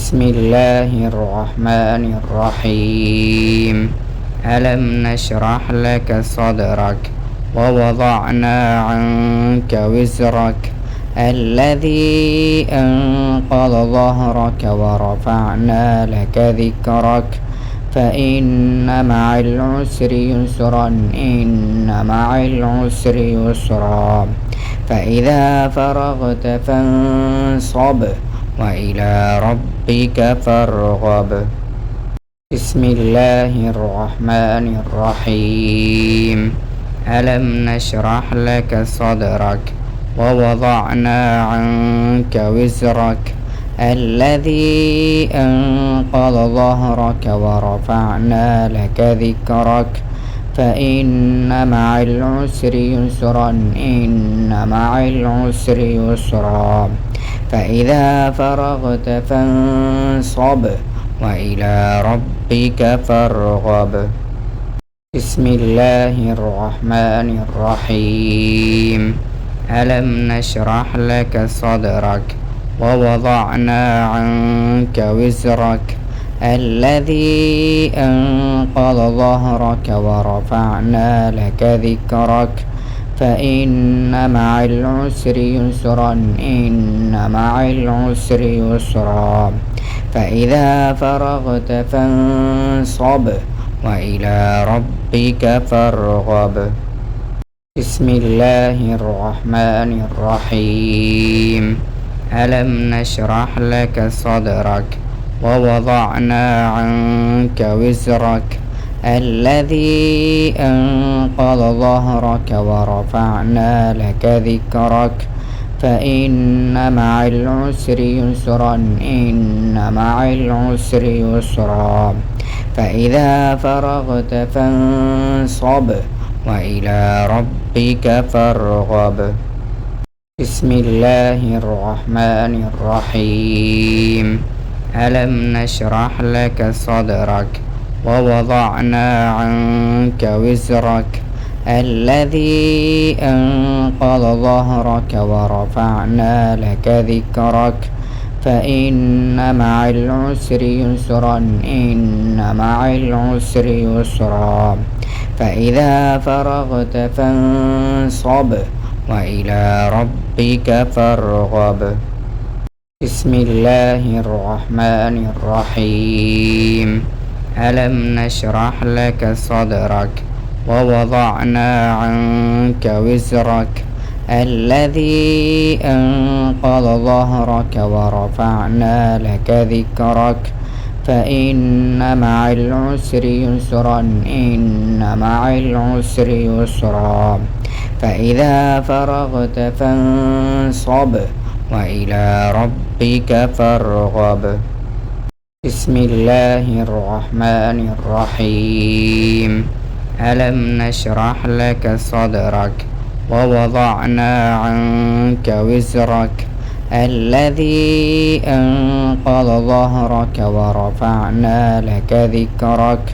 بسم الله الرحمن الرحيم. ألم نشرح لك صدرك ووضعنا عنك وزرك الذي أنقض ظهرك ورفعنا لك ذكرك فإن مع العسر يسرا إن مع العسر يسرا فإذا فرغت فانصب وإلى ربك فارغب. بسم الله الرحمن الرحيم. ألم نشرح لك صدرك ووضعنا عنك وزرك الذي أنقض ظهرك ورفعنا لك ذكرك فإن مع العسر يسرا إن مع العسر يسرا فإذا فرغت فانصب وإلى ربك فارغب. بسم الله الرحمن الرحيم. ألم نشرح لك صدرك ووضعنا عنك وزرك الذي أنقض ظهرك ورفعنا لك ذكرك فإن مع العسر يسرا إن مع العسر يسرا فإذا فرغت فانصب وإلى ربك فارغب. بسم الله الرحمن الرحيم. ألم نشرح لك صدرك ووضعنا عنك وزرك الذي أنقض ظهرك ورفعنا لك ذكرك فإن مع العسر يسرا إن مع العسر يسرا فإذا فرغت فانصب وإلى ربك فارغب. بسم الله الرحمن الرحيم. ألم نشرح لك صدرك ووضعنا عنك وزرك الذي أنقض ظهرك ورفعنا لك ذكرك فإن مع العسر يسرا إن مع العسر يسرا فإذا فرغت فانصب وإلى ربك فارغب. بسم الله الرحمن الرحيم. ألم نشرح لك صدرك ووضعنا عنك وزرك الذي أنقض ظهرك ورفعنا لك ذكرك فإن مع العسر يسرا إن مع العسر يسرا فإذا فرغت فانصب وإلى ربك فارغب. بسم الله الرحمن الرحيم. ألم نشرح لك صدرك ووضعنا عنك وزرك الذي أنقض ظهرك ورفعنا لك ذكرك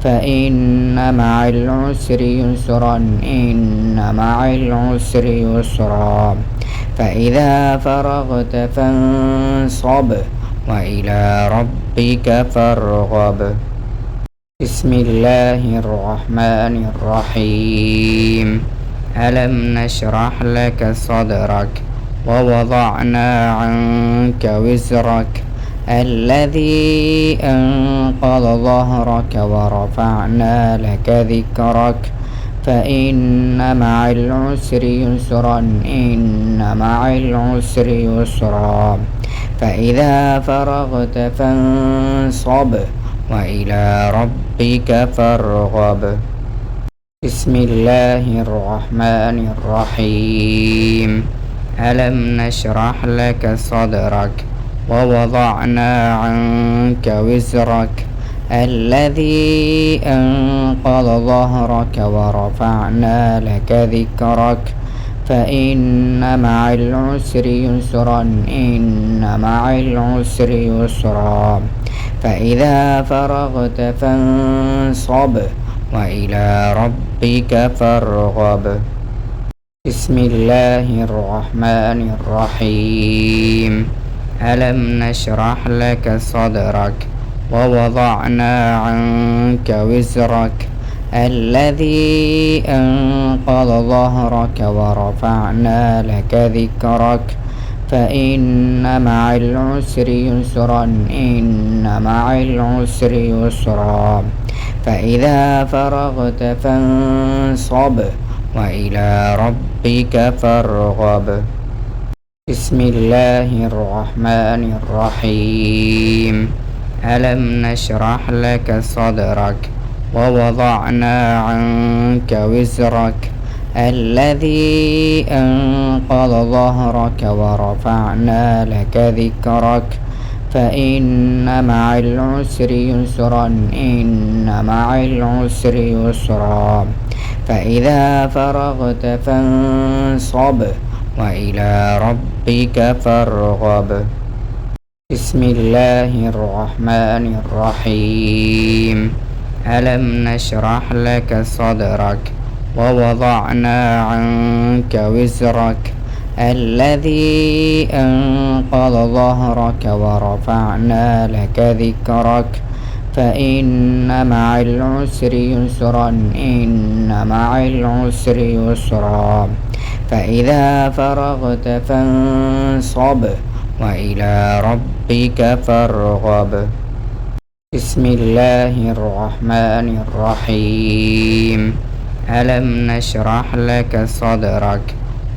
فإن مع العسر يسرا إن مع العسر يسرا فإذا فرغت فانصب وإلى ربك فارغب. بسم الله الرحمن الرحيم. ألم نشرح لك صدرك ووضعنا عنك وزرك الذي أنقض ظهرك ورفعنا لك ذكرك فإن مع العسر يسرا إن مع العسر يسرا فإذا فرغت فانصب وإلى ربك فارغب. بسم الله الرحمن الرحيم. ألم نشرح لك صدرك ووضعنا عنك وزرك الذي أنقض ظهرك ورفعنا لك ذكرك فإن مع العسر يسرا إن مع العسر يسرا فإذا فرغت فانصب وإلى ربك فارغب. بسم الله الرحمن الرحيم. ألم نشرح لك صدرك ووضعنا عنك وزرك الذي أنقض ظهرك ورفعنا لك ذكرك فإن مع العسر يسرا إن مع العسر يسرا فإذا فرغت فانصب وإلى ربك فارغب بسم الله الرحمن الرحيم ألم نشرح لك صدرك ووضعنا عنك وزرك الذي أنقض ظهرك ورفعنا لك ذكرك فإن مع العسر يسرا إن مع العسر يسرا فإذا فرغت فانصب وإلى ربك فارغب بسم الله الرحمن الرحيم ألم نشرح لك صدرك ووضعنا عنك وزرك الذي أنقض ظهرك ورفعنا لك ذكرك فإن مع العسر يسرا إن مع العسر يسرا فإذا فرغت فانصب وإلى ربك فارغب بسم الله الرحمن الرحيم ألم نشرح لك صدرك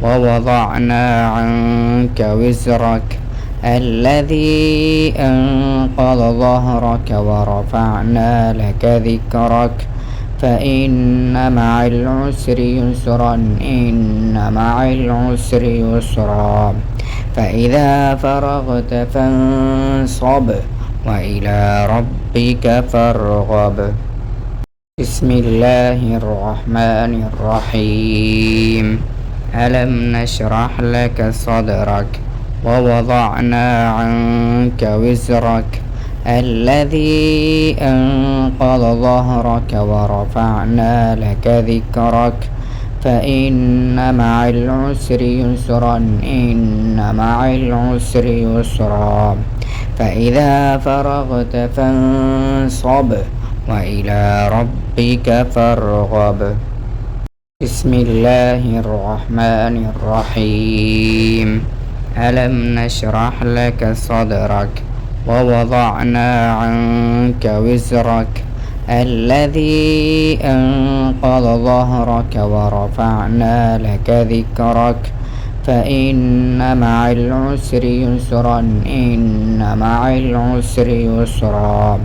ووضعنا عنك وزرك الذي أنقض ظهرك ورفعنا لك ذكرك فإن مع العسر يسرا إن مع العسر يسرا فإذا فرغت فانصب وإلى ربك فارغب بسم الله الرحمن الرحيم ألم نشرح لك صدرك ووضعنا عنك وزرك الذي أنقض ظهرك ورفعنا لك ذكرك فإن مع العسر يسرا إن مع العسر يسرا فإذا فرغت فانصب وإلى ربك فارغب بسم الله الرحمن الرحيم ألم نشرح لك صدرك ووضعنا عنك وزرك الذي أنقض ظهرك ورفعنا لك ذكرك فإن مع العسر يسرا إن مع العسر يسرا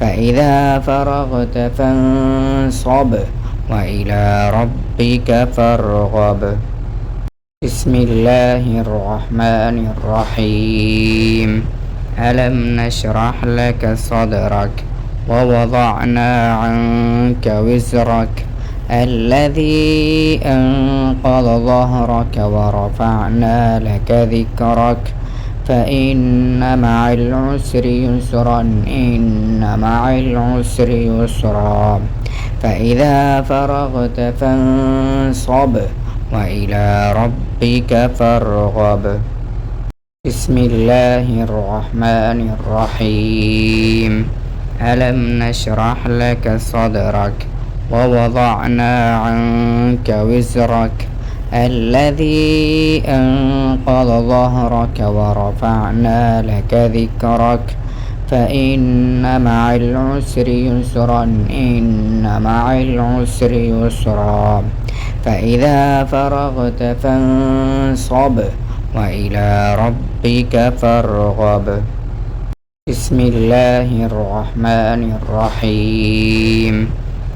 فإذا فرغت فانصب وإلى ربك فارغب بسم الله الرحمن الرحيم ألم نشرح لك صدرك ووضعنا عنك وزرك الذي أنقض ظهرك ورفعنا لك ذكرك فإن مع العسر يسرا إن مع العسر يسرا فإذا فرغت فانصب وإلى ربك فارغب بسم الله الرحمن الرحيم ألم نشرح لك صدرك ووضعنا عنك وزرك الذي أنقض ظهرك ورفعنا لك ذكرك فإن مع العسر يسرا إن مع العسر يسرا فإذا فرغت فانصب وإلى ربك فارغب بسم الله الرحمن الرحيم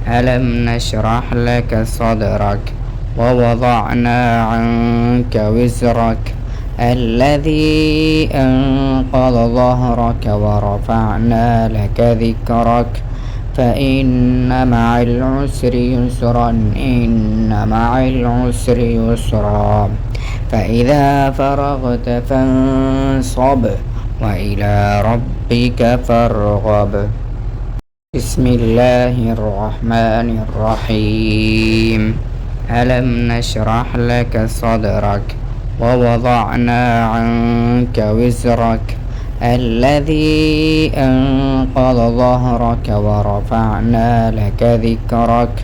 ألم نشرح لك صدرك ووضعنا عنك وزرك الذي أنقض ظهرك ورفعنا لك ذكرك فإن مع العسر يسرا إن مع العسر يسرا فإذا فرغت فانصب وإلى ربك فارغب بسم الله الرحمن الرحيم ألم نشرح لك صدرك ووضعنا عنك وزرك الذي أنقض ظهرك ورفعنا لك ذكرك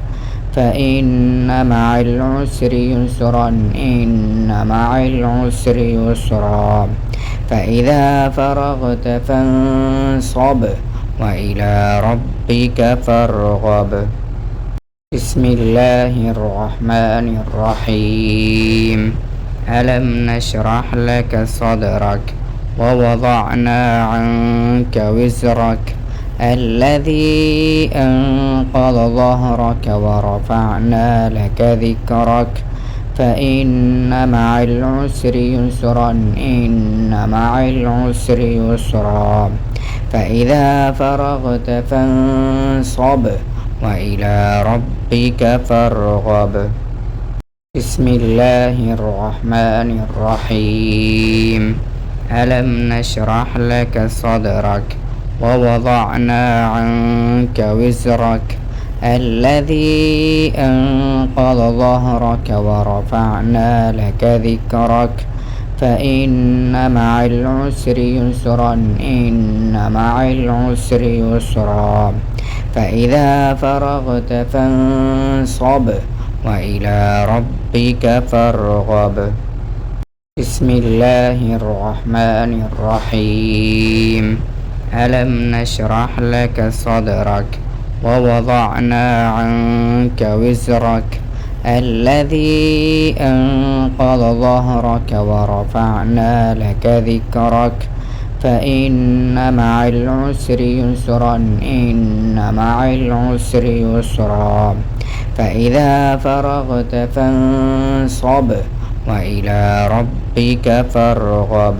فإن مع العسر يسرا إن مع العسر يسرا فإذا فرغت فانصب وإلى ربك فارغب. بسم الله الرحمن الرحيم. ألم نشرح لك صدرك ووضعنا عنك وزرك الذي أنقض ظهرك ورفعنا لك ذكرك فإن مع العسر يسرا إن مع العسر يسرا فإذا فرغت فانصب وإلى ربك فارغب. بسم الله الرحمن الرحيم. ألم نشرح لك صدرك ووضعنا عنك وزرك الذي أنقض ظهرك ورفعنا لك ذكرك فإن مع العسر يسرا إن مع العسر يسرا فإذا فرغت فانصب وإلى ربك فارغب. بسم الله الرحمن الرحيم. ألم نشرح لك صدرك ووضعنا عنك وزرك الذي أنقض ظهرك ورفعنا لك ذكرك فإن مع العسر يسرا إن مع العسر يسرا فإذا فرغت فانصب وإلى ربك فارغب.